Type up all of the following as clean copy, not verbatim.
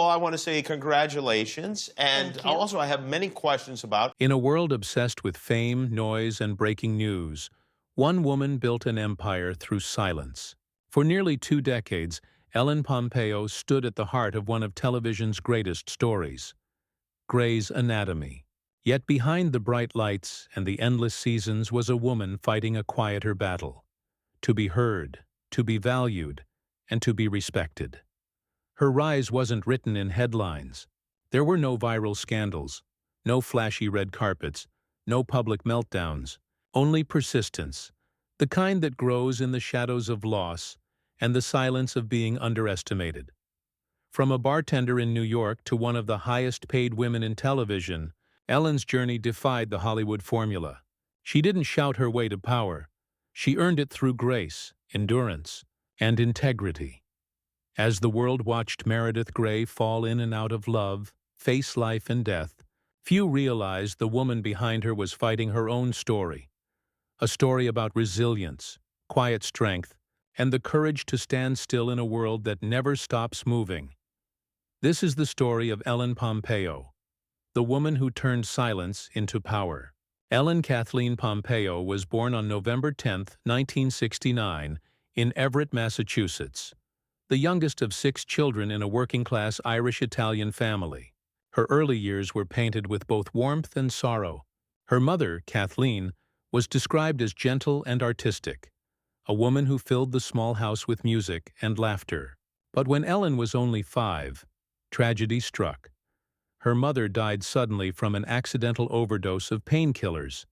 Well, I want to say congratulations. And Thank you. also, I have many questions about. In a world obsessed with fame, noise, and breaking news, one woman built an empire through silence. For nearly 2 decades, Ellen Pompeo stood at the heart of one of television's greatest stories, Grey's Anatomy. Yet behind the bright lights and the endless seasons was a woman fighting a quieter battle. To be heard, to be valued, and to be respected. Her rise wasn't written in headlines. There were no viral scandals, no flashy red carpets, no public meltdowns, only persistence, the kind that grows in the shadows of loss and the silence of being underestimated. From a bartender in New York to one of the highest-paid women in television, Ellen's journey defied the Hollywood formula. She didn't shout her way to power. She earned it through grace, endurance, and integrity. As the world watched Meredith Grey fall in and out of love, face life and death, few realized the woman behind her was fighting her own story. A story about resilience, quiet strength, and the courage to stand still in a world that never stops moving. This is the story of Ellen Pompeo, the woman who turned silence into power. Ellen Kathleen Pompeo was born on November 10, 1969, in Everett, Massachusetts, the youngest of 6 children in a working-class Irish-Italian family. Her early years were painted with both warmth and sorrow. Her mother, Kathleen, was described as gentle and artistic, a woman who filled the small house with music and laughter. But when Ellen was only 5, tragedy struck. Her mother died suddenly from an accidental overdose of painkillers.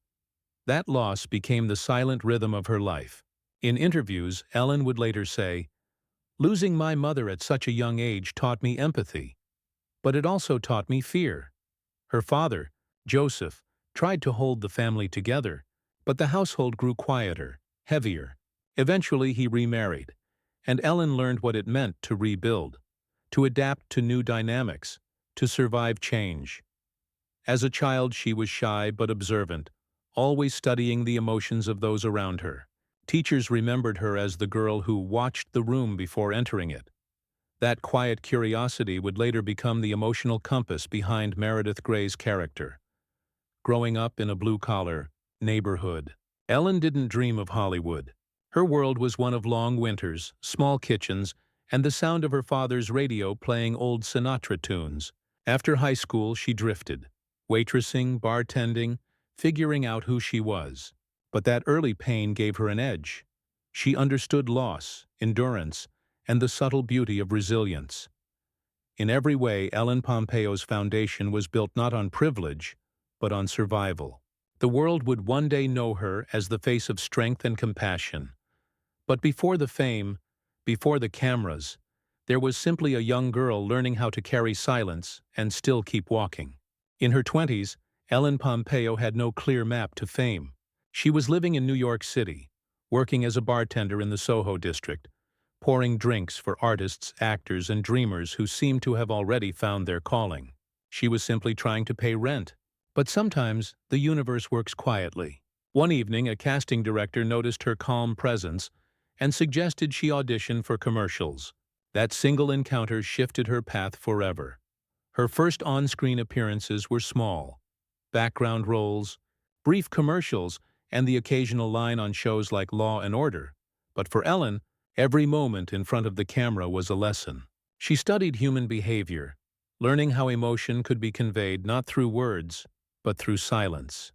That loss became the silent rhythm of her life. In interviews, Ellen would later say, "Losing my mother at such a young age taught me empathy, but it also taught me fear." Her father, Joseph, tried to hold the family together, but the household grew quieter, heavier. Eventually he remarried, and Ellen learned what it meant to rebuild, to adapt to new dynamics, to survive change. As a child, she was shy but observant, always studying the emotions of those around her. Teachers remembered her as the girl who watched the room before entering it. That quiet curiosity would later become the emotional compass behind Meredith Grey's character. Growing up in a blue-collar neighborhood, Ellen didn't dream of Hollywood. Her world was one of long winters, small kitchens, and the sound of her father's radio playing old Sinatra tunes. After high school, she drifted, waitressing, bartending, figuring out who she was. But that early pain gave her an edge. She understood loss, endurance, and the subtle beauty of resilience. In every way, Ellen Pompeo's foundation was built not on privilege, but on survival. The world would one day know her as the face of strength and compassion. But before the fame, before the cameras, there was simply a young girl learning how to carry silence and still keep walking. In her 20s, Ellen Pompeo had no clear map to fame. She was living in New York City, working as a bartender in the Soho district, pouring drinks for artists, actors, and dreamers who seemed to have already found their calling. She was simply trying to pay rent. But sometimes, the universe works quietly. One evening, a casting director noticed her calm presence and suggested she audition for commercials. That single encounter shifted her path forever. Her first on-screen appearances were small. Background roles, brief commercials, and the occasional line on shows like Law and Order. But for Ellen, every moment in front of the camera was a lesson. She studied human behavior, learning how emotion could be conveyed not through words, but through silence.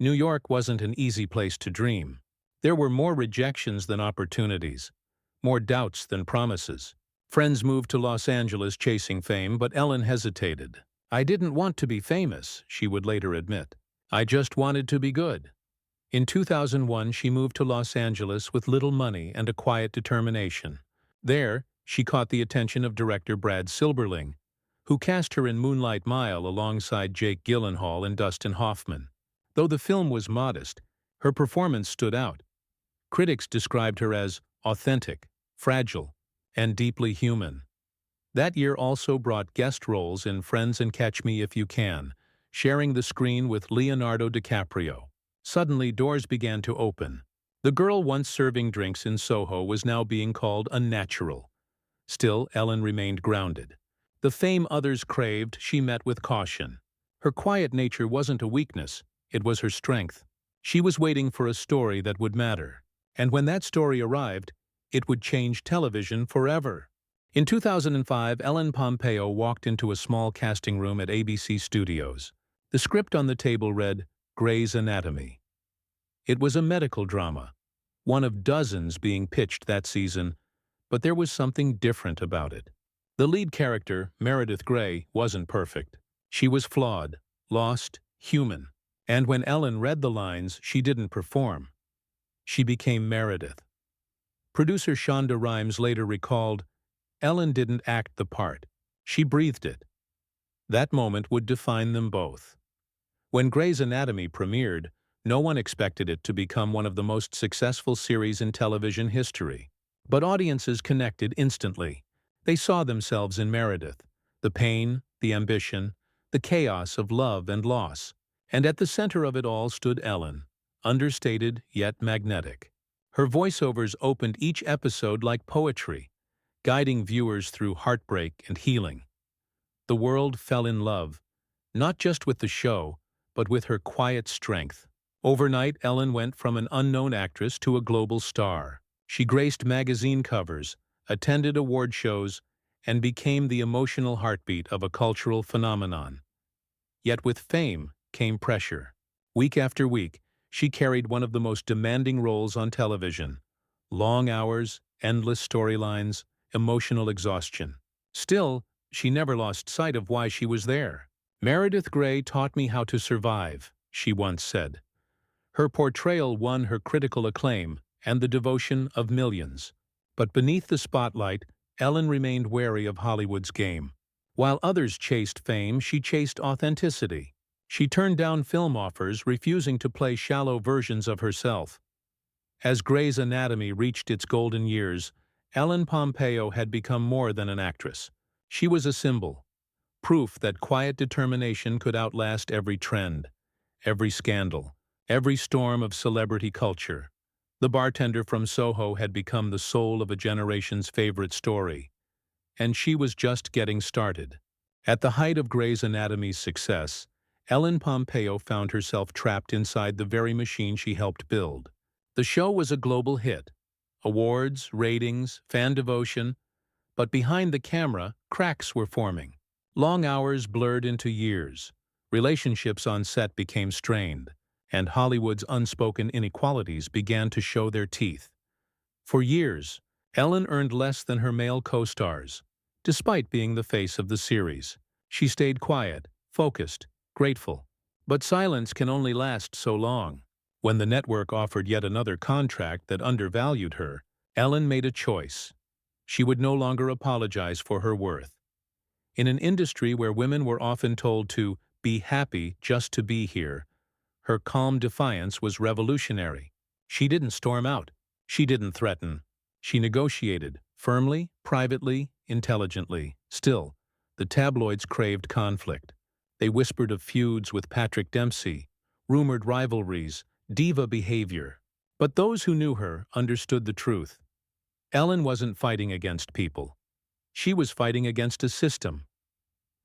New York wasn't an easy place to dream. There were more rejections than opportunities, more doubts than promises. Friends moved to Los Angeles chasing fame, but Ellen hesitated. "I didn't want to be famous," she would later admit. "I just wanted to be good." In 2001, she moved to Los Angeles with little money and a quiet determination. There, she caught the attention of director Brad Silberling, who cast her in Moonlight Mile alongside Jake Gyllenhaal and Dustin Hoffman. Though the film was modest, her performance stood out. Critics described her as authentic, fragile, and deeply human. That year also brought guest roles in Friends and Catch Me If You Can, sharing the screen with Leonardo DiCaprio. Suddenly, doors began to open. The girl once serving drinks in Soho was now being called a natural. Still, Ellen remained grounded. The fame others craved, she met with caution. Her quiet nature wasn't a weakness, it was her strength. She was waiting for a story that would matter. And when that story arrived, it would change television forever. In 2005, Ellen Pompeo walked into a small casting room at ABC Studios. The script on the table read, Grey's Anatomy. It was a medical drama, one of dozens being pitched that season, but there was something different about it. The lead character, Meredith Grey, wasn't perfect. She was flawed, lost, human. And when Ellen read the lines, she didn't perform. She became Meredith. Producer Shonda Rhimes later recalled, Ellen didn't act the part. She breathed it. That moment would define them both. When Grey's Anatomy premiered, no one expected it to become one of the most successful series in television history. But audiences connected instantly. They saw themselves in Meredith, the pain, the ambition, the chaos of love and loss. And at the center of it all stood Ellen, understated yet magnetic. Her voiceovers opened each episode like poetry, guiding viewers through heartbreak and healing. The world fell in love, not just with the show, but with her quiet strength. Overnight, Ellen went from an unknown actress to a global star. She graced magazine covers, attended award shows, and became the emotional heartbeat of a cultural phenomenon. Yet with fame came pressure. Week after week, she carried one of the most demanding roles on television. Long hours, endless storylines, emotional exhaustion. Still, she never lost sight of why she was there. Meredith Grey taught me how to survive, she once said. Her portrayal won her critical acclaim and the devotion of millions. But beneath the spotlight, Ellen remained wary of Hollywood's game. While others chased fame, she chased authenticity. She turned down film offers, refusing to play shallow versions of herself. As Grey's Anatomy reached its golden years, Ellen Pompeo had become more than an actress. She was a symbol, proof that quiet determination could outlast every trend, every scandal, every storm of celebrity culture. The bartender from Soho had become the soul of a generation's favorite story, and she was just getting started. At the height of Grey's Anatomy's success, Ellen Pompeo found herself trapped inside the very machine she helped build. The show was a global hit. Awards, ratings, fan devotion, but behind the camera, cracks were forming. Long hours blurred into years. Relationships on set became strained, and Hollywood's unspoken inequalities began to show their teeth. For years, Ellen earned less than her male co-stars. Despite being the face of the series, she stayed quiet, focused, grateful. But silence can only last so long. When the network offered yet another contract that undervalued her, Ellen made a choice. She would no longer apologize for her worth. In an industry where women were often told to be happy just to be here, her calm defiance was revolutionary. She didn't storm out. She didn't threaten. She negotiated, firmly, privately, intelligently. Still, the tabloids craved conflict. They whispered of feuds with Patrick Dempsey, rumored rivalries, diva behavior. But those who knew her understood the truth. Ellen wasn't fighting against people. She was fighting against a system.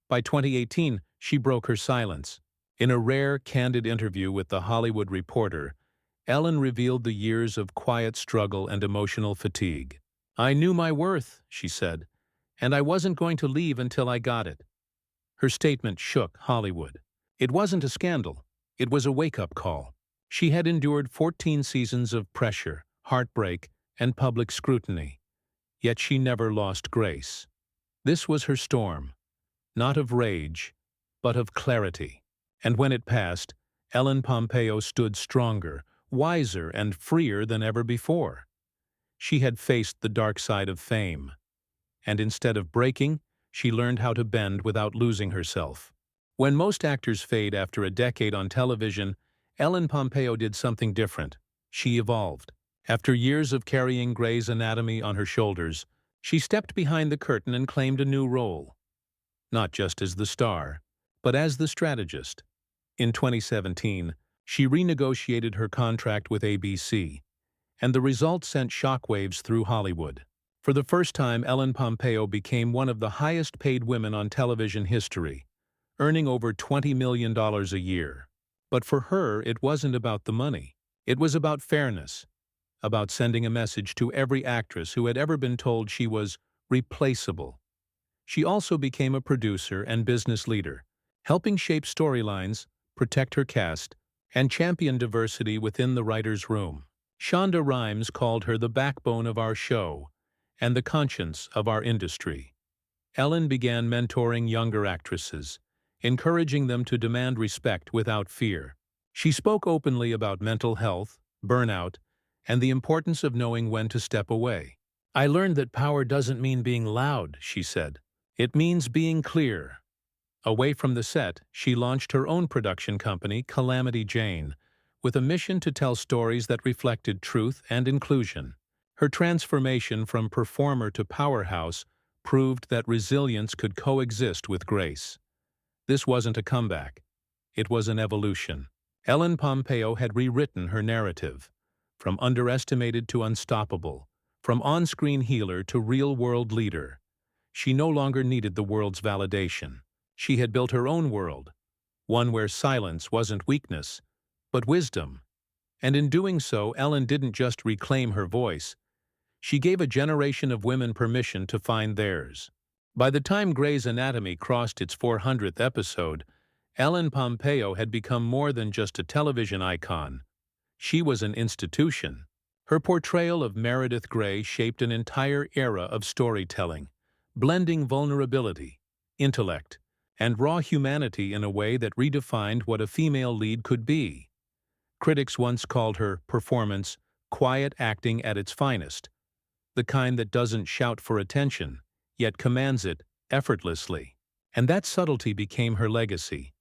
By 2018, she broke her silence. In a rare, candid interview with The Hollywood Reporter, Ellen revealed the years of quiet struggle and emotional fatigue. "I knew my worth," she said, "and I wasn't going to leave until I got it." Her statement shook Hollywood. It wasn't a scandal. It was a wake-up call. She had endured 14 seasons of pressure, heartbreak, and public scrutiny. Yet she never lost grace. This was her storm, not of rage, but of clarity. And when it passed, Ellen Pompeo stood stronger, wiser, and freer than ever before. She had faced the dark side of fame, and instead of breaking, she learned how to bend without losing herself. When most actors fade after a decade on television, Ellen Pompeo did something different. She evolved. After years of carrying Grey's Anatomy on her shoulders, she stepped behind the curtain and claimed a new role. Not just as the star, but as the strategist. In 2017, she renegotiated her contract with ABC, and the result sent shockwaves through Hollywood. For the first time, Ellen Pompeo became one of the highest-paid women on television history, earning over $20 million a year. But for her, it wasn't about the money. It was about fairness, about sending a message to every actress who had ever been told she was replaceable. She also became a producer and business leader, helping shape storylines, protect her cast, and champion diversity within the writer's room. Shonda Rhimes called her the backbone of our show and the conscience of our industry. Ellen began mentoring younger actresses, encouraging them to demand respect without fear. She spoke openly about mental health, burnout, and the importance of knowing when to step away. "I learned that power doesn't mean being loud," she said. "It means being clear." Away from the set, she launched her own production company, Calamity Jane, with a mission to tell stories that reflected truth and inclusion. Her transformation from performer to powerhouse proved that resilience could coexist with grace. This wasn't a comeback. It was an evolution. Ellen Pompeo had rewritten her narrative, from underestimated to unstoppable, from on-screen healer to real-world leader. She no longer needed the world's validation. She had built her own world, one where silence wasn't weakness, but wisdom. And in doing so, Ellen didn't just reclaim her voice. She gave a generation of women permission to find theirs. By the time Grey's Anatomy crossed its 400th episode, Ellen Pompeo had become more than just a television icon. She was an institution. Her portrayal of Meredith Grey shaped an entire era of storytelling, blending vulnerability, intellect, and raw humanity in a way that redefined what a female lead could be. Critics once called her performance quiet acting at its finest, the kind that doesn't shout for attention, yet commands it effortlessly. And that subtlety became her legacy.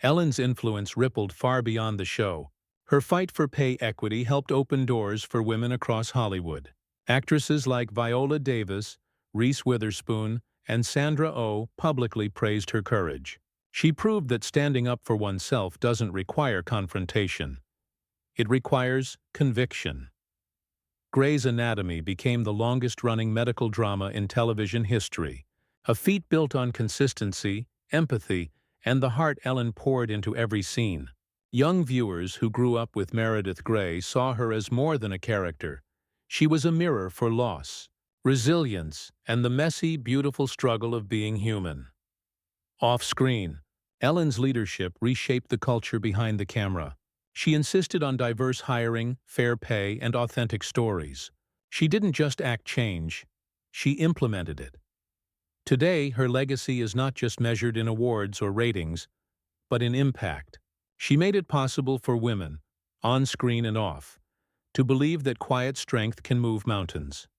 Ellen's influence rippled far beyond the show. Her fight for pay equity helped open doors for women across Hollywood. Actresses like Viola Davis, Reese Witherspoon, and Sandra Oh publicly praised her courage. She proved that standing up for oneself doesn't require confrontation. It requires conviction. Grey's Anatomy became the longest-running medical drama in television history, a feat built on consistency, empathy, and the heart Ellen poured into every scene. Young viewers who grew up with Meredith Grey saw her as more than a character. She was a mirror for loss, resilience, and the messy, beautiful struggle of being human. Off-screen, Ellen's leadership reshaped the culture behind the camera. She insisted on diverse hiring, fair pay, and authentic stories. She didn't just act change, she implemented it. Today, her legacy is not just measured in awards or ratings, but in impact. She made it possible for women, on screen and off, to believe that quiet strength can move mountains.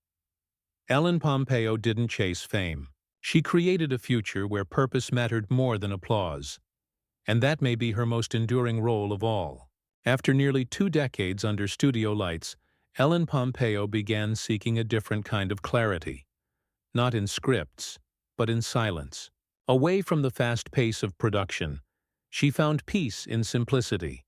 Ellen Pompeo didn't chase fame. She created a future where purpose mattered more than applause. And that may be her most enduring role of all. After nearly 2 decades under studio lights, Ellen Pompeo began seeking a different kind of clarity. Not in scripts, but in silence. Away from the fast pace of production, she found peace in simplicity.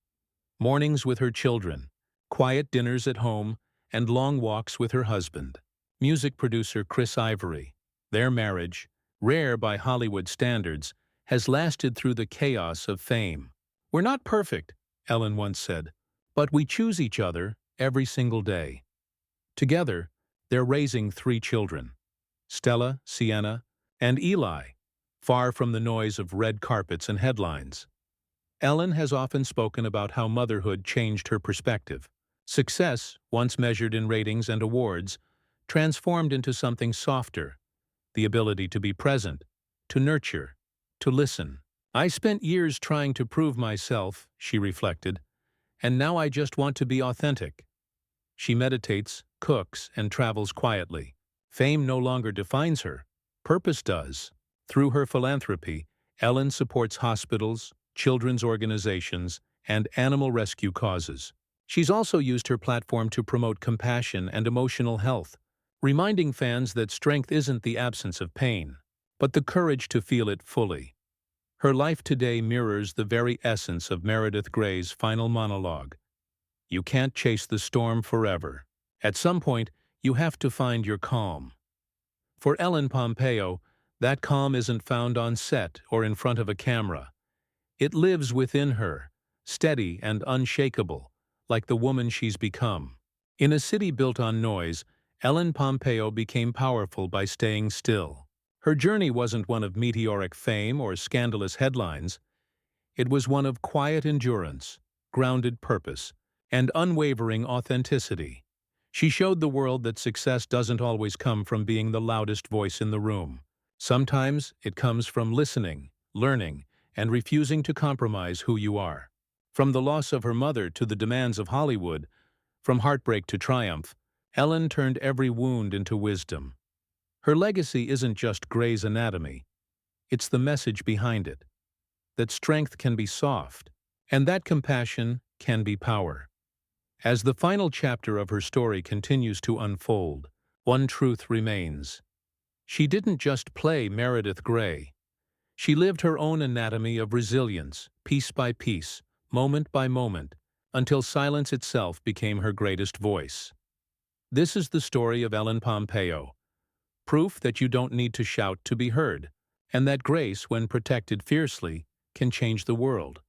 Mornings with her children, quiet dinners at home, and long walks with her husband. Music producer Chris Ivory. Their marriage, rare by Hollywood standards, has lasted through the chaos of fame. "We're not perfect," Ellen once said, "but we choose each other every single day." Together, they're raising 3 children, Stella, Sienna, and Eli, far from the noise of red carpets and headlines. Ellen has often spoken about how motherhood changed her perspective. Success, once measured in ratings and awards, transformed into something softer, the ability to be present, to nurture, to listen. "I spent years trying to prove myself," she reflected, "and now I just want to be authentic." She meditates, cooks, and travels quietly. Fame no longer defines her. Purpose does. Through her philanthropy, Ellen supports hospitals, children's organizations, and animal rescue causes. She's also used her platform to promote compassion and emotional health, reminding fans that strength isn't the absence of pain, but the courage to feel it fully. Her life today mirrors the very essence of Meredith Grey's final monologue. You can't chase the storm forever. At some point, you have to find your calm. For Ellen Pompeo, that calm isn't found on set or in front of a camera. It lives within her, steady and unshakable, like the woman she's become. In a city built on noise, Ellen Pompeo became powerful by staying still. Her journey wasn't one of meteoric fame or scandalous headlines. It was one of quiet endurance, grounded purpose, and unwavering authenticity. She showed the world that success doesn't always come from being the loudest voice in the room. Sometimes it comes from listening, learning, and refusing to compromise who you are. From the loss of her mother to the demands of Hollywood, from heartbreak to triumph, Ellen turned every wound into wisdom. Her legacy isn't just Grey's Anatomy. It's the message behind it, that strength can be soft, and that compassion can be power. As the final chapter of her story continues to unfold, one truth remains. She didn't just play Meredith Grey. She lived her own anatomy of resilience, piece by piece, moment by moment, until silence itself became her greatest voice. This is the story of Ellen Pompeo, proof that you don't need to shout to be heard, and that grace, when protected fiercely, can change the world.